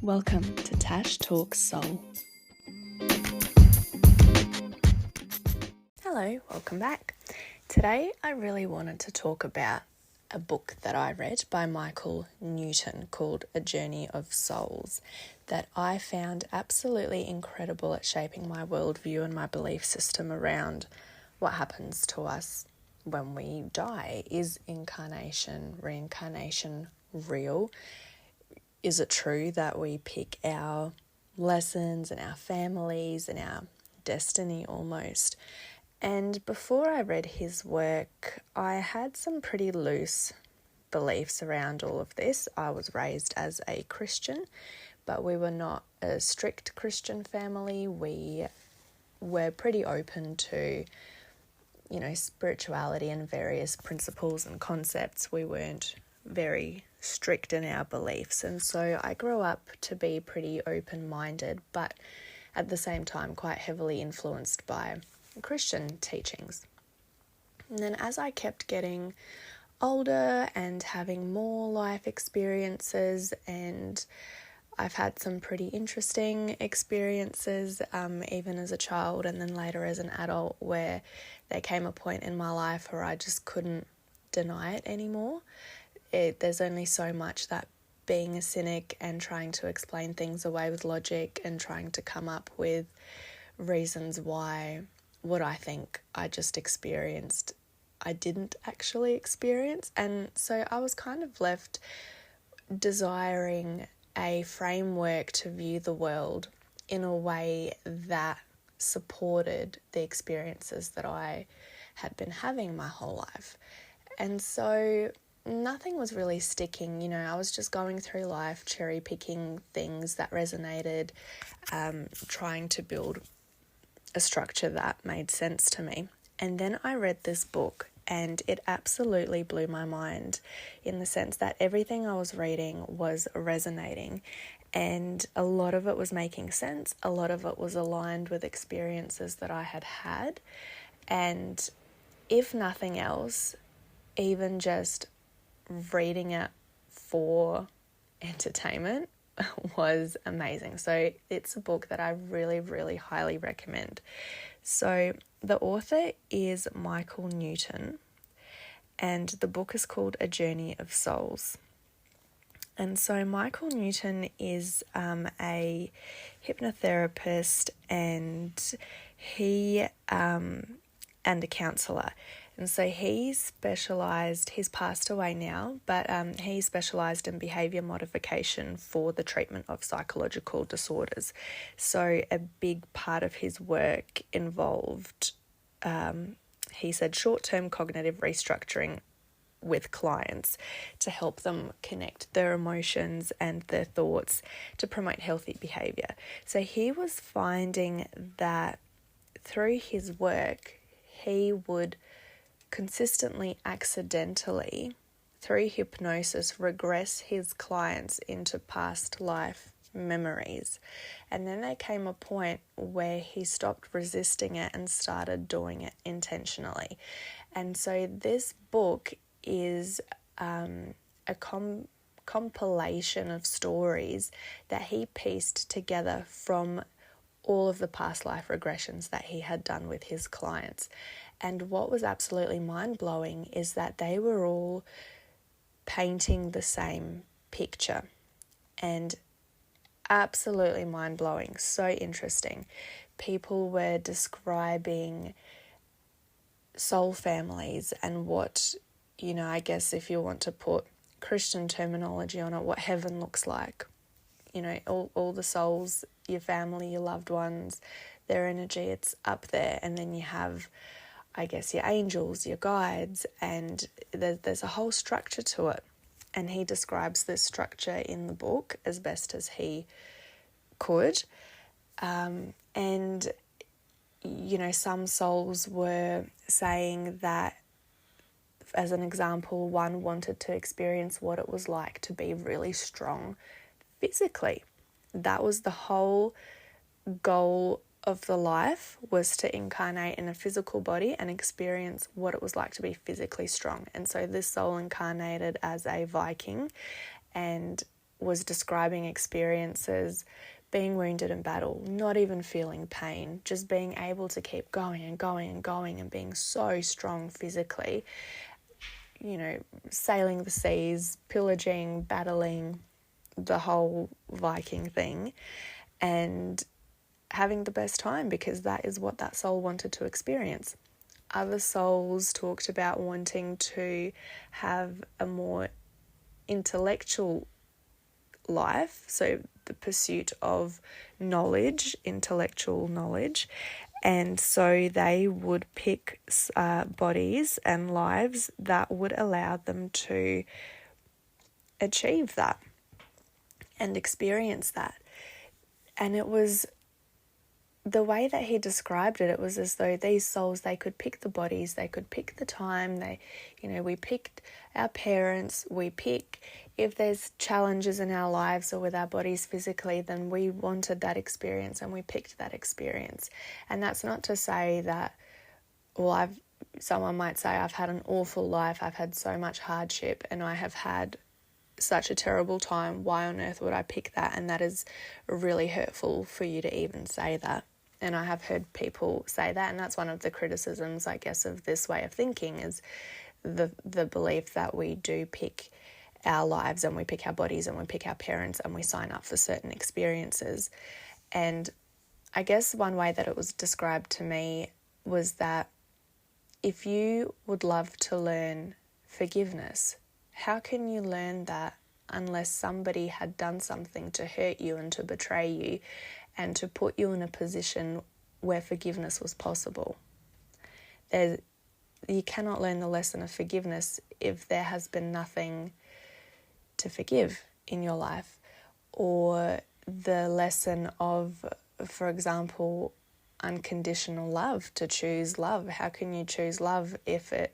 Welcome to Tash Talks Soul. Hello, welcome back. Today I really wanted to talk about a book that I read by Michael Newton called A Journey of Souls that I found absolutely incredible at shaping my worldview and my belief system around what happens to us when we die. Is reincarnation real? Is it true that we pick our lessons and our families and our destiny almost? And before I read his work, I had some pretty loose beliefs around all of this. I was raised as a Christian, but we were not a strict Christian family. We were pretty open to, spirituality and various principles and concepts. We weren't very strict in our beliefs, and so I grew up to be pretty open-minded, but at the same time quite heavily influenced by Christian teachings. And then as I kept getting older and having more life experiences, and I've had some pretty interesting experiences even as a child and then later as an adult, where there came a point in my life where I just couldn't deny it anymore. There's only so much that being a cynic and trying to explain things away with logic and trying to come up with reasons why what I think I just experienced I didn't actually experience. And so I was kind of left desiring a framework to view the world in a way that supported the experiences that I had been having my whole life. And so nothing was really sticking. I was just going through life, cherry picking things that resonated, trying to build a structure that made sense to me. And then I read this book and it absolutely blew my mind, in the sense that everything I was reading was resonating and a lot of it was making sense. A lot of it was aligned with experiences that I had had. And if nothing else, even just reading it for entertainment was amazing. So it's a book that I really, really highly recommend. So the author is Michael Newton, and the book is called A Journey of Souls. And so Michael Newton is a hypnotherapist and a counsellor. And so he's passed away now, but he specialised in behaviour modification for the treatment of psychological disorders. So a big part of his work involved, he said, short-term cognitive restructuring with clients to help them connect their emotions and their thoughts to promote healthy behaviour. So he was finding that through his work, he would consistently, accidentally, through hypnosis, regress his clients into past life memories. And then there came a point where he stopped resisting it and started doing it intentionally. And so this book is a compilation of stories that he pieced together from all of the past life regressions that he had done with his clients. And what was absolutely mind-blowing is that they were all painting the same picture. And absolutely mind-blowing, so interesting. People were describing soul families and what, I guess if you want to put Christian terminology on it, what heaven looks like. All the souls, your family, your loved ones, their energy, it's up there. And then you have, I guess, your angels, your guides, and there's a whole structure to it. And he describes this structure in the book as best as he could. And some souls were saying that, as an example, one wanted to experience what it was like to be really strong physically. That was the whole goal of the life, was to incarnate in a physical body and experience what it was like to be physically strong. And so this soul incarnated as a Viking and was describing experiences, being wounded in battle, not even feeling pain, just being able to keep going and going and going and being so strong physically, sailing the seas, pillaging, battling, the whole Viking thing, and having the best time because that is what that soul wanted to experience. Other souls talked about wanting to have a more intellectual life, so the pursuit of knowledge, intellectual knowledge, and so they would pick bodies and lives that would allow them to achieve that and experience that. And it was the way that he described it, it was as though these souls, they could pick the bodies, they could pick the time, we picked our parents, we pick if there's challenges in our lives or with our bodies physically, then we wanted that experience and we picked that experience. And that's not to say that, someone might say, I've had an awful life, I've had so much hardship and I have had such a terrible time, why on earth would I pick that? And that is really hurtful for you to even say that. And I have heard people say that, and that's one of the criticisms, I guess, of this way of thinking is the belief that we do pick our lives and we pick our bodies and we pick our parents and we sign up for certain experiences. And I guess one way that it was described to me was that if you would love to learn forgiveness, how can you learn that unless somebody had done something to hurt you and to betray you and to put you in a position where forgiveness was possible? You cannot learn the lesson of forgiveness if there has been nothing to forgive in your life, or the lesson of, for example, unconditional love, to choose love. How can you choose love if it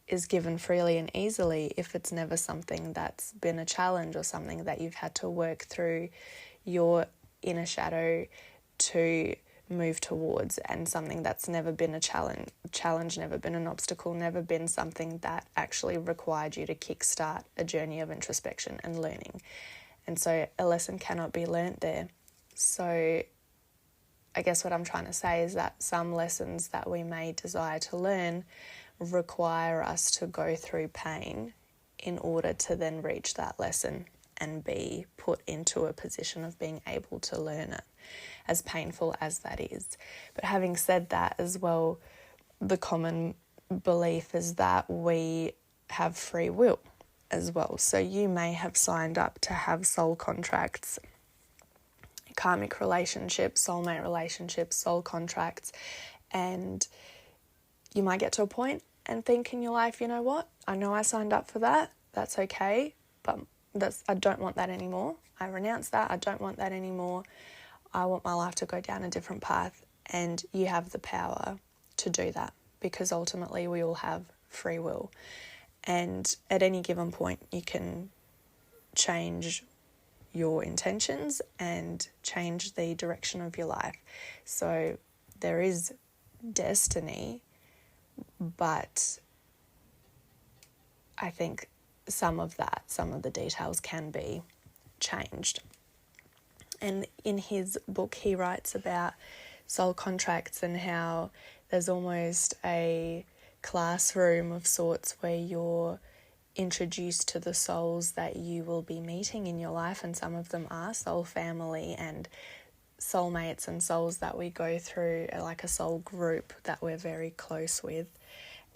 is given freely and easily, if it's never something that's been a challenge or something that you've had to work through your inner shadow to move towards, and something that's never been a challenge, never been an obstacle, never been something that actually required you to kickstart a journey of introspection and learning. And so a lesson cannot be learnt there. So I guess what I'm trying to say is that some lessons that we may desire to learn require us to go through pain in order to then reach that lesson and be put into a position of being able to learn it, as painful as that is. But having said that as well, the common belief is that we have free will as well. So you may have signed up to have soul contracts, karmic relationships, soulmate relationships, soul contracts, and you might get to a point and think in your life, you know what, I know I signed up for that, that's okay, but I don't want that anymore. I renounce that, I don't want that anymore. I want my life to go down a different path, and you have the power to do that because ultimately we all have free will. And at any given point, you can change your intentions and change the direction of your life. So there is destiny, but I think some of the details can be changed. And in his book, he writes about soul contracts and how there's almost a classroom of sorts where you're introduced to the souls that you will be meeting in your life, and some of them are soul family and soulmates and souls that we go through, like a soul group that we're very close with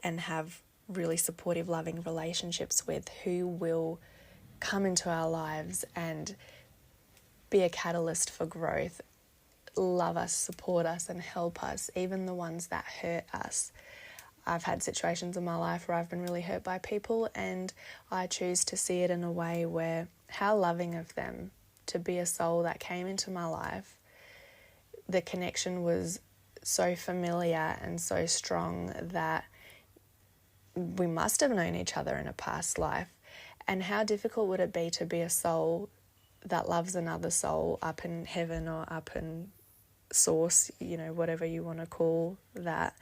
and have really supportive, loving relationships with, who will come into our lives and be a catalyst for growth, love us, support us and help us, even the ones that hurt us. I've had situations in my life where I've been really hurt by people, and I choose to see it in a way where how loving of them to be a soul that came into my life. The connection was so familiar and so strong that we must have known each other in a past life. And how difficult would it be to be a soul that loves another soul up in heaven or up in source, whatever you want to call that,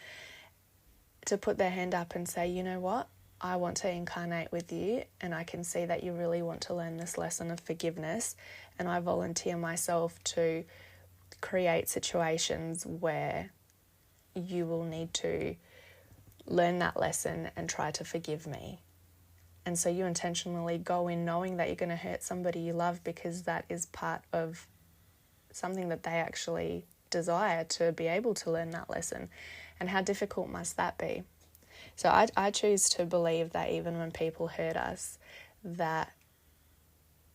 to put their hand up and say, you know what, I want to incarnate with you, and I can see that you really want to learn this lesson of forgiveness, and I volunteer myself to create situations where you will need to learn that lesson and try to forgive me. And so you intentionally go in knowing that you're going to hurt somebody you love, because that is part of something that they actually desire, to be able to learn that lesson. And how difficult must that be? So I choose to believe that even when people hurt us, that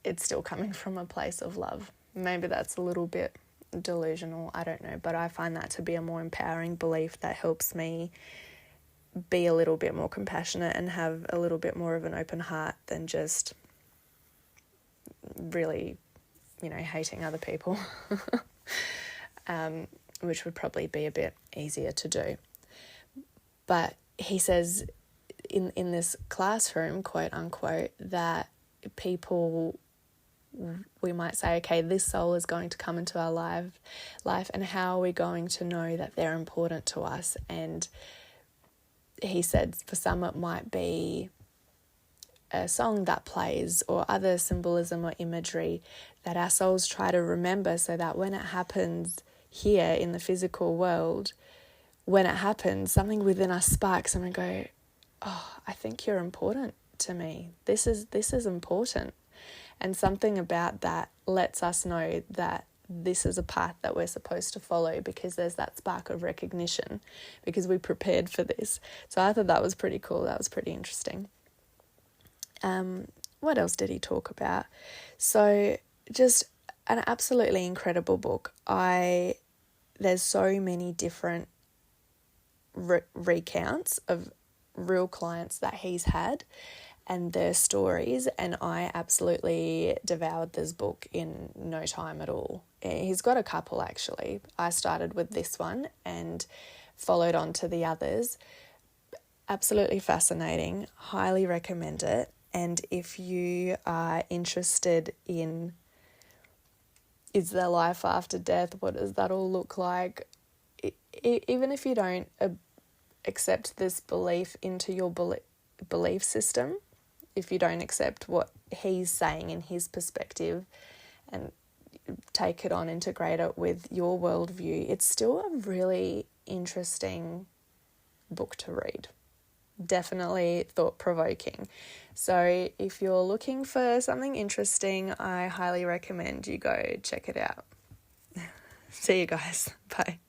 it's still coming from a place of love. Maybe that's a little bit delusional, I don't know, but I find that to be a more empowering belief that helps me be a little bit more compassionate and have a little bit more of an open heart than just really, hating other people, which would probably be a bit easier to do. But he says in this classroom, quote unquote, that people, we might say, okay, this soul is going to come into our life, and how are we going to know that they're important to us? And he said for some it might be a song that plays or other symbolism or imagery that our souls try to remember, so that when it happens here in the physical world, when it happens, something within us sparks and we go, oh, I think you're important to me. This is important. And something about that lets us know that this is a path that we're supposed to follow, because there's that spark of recognition, because we prepared for this. So I thought that was pretty cool. That was pretty interesting. What else did he talk about? So just an absolutely incredible book. There's so many different recounts of real clients that he's had and their stories, and I absolutely devoured this book in no time at all. He's got a couple actually. I started with this one and followed on to the others. Absolutely fascinating. Highly recommend it. And if you are interested in, is there life after death? What does that all look like? Even if you don't accept this belief into your belief system, if you don't accept what he's saying in his perspective and take it on, integrate it with your worldview, it's still a really interesting book to read. Definitely thought-provoking. So if you're looking for something interesting, I highly recommend you go check it out. See you guys. Bye.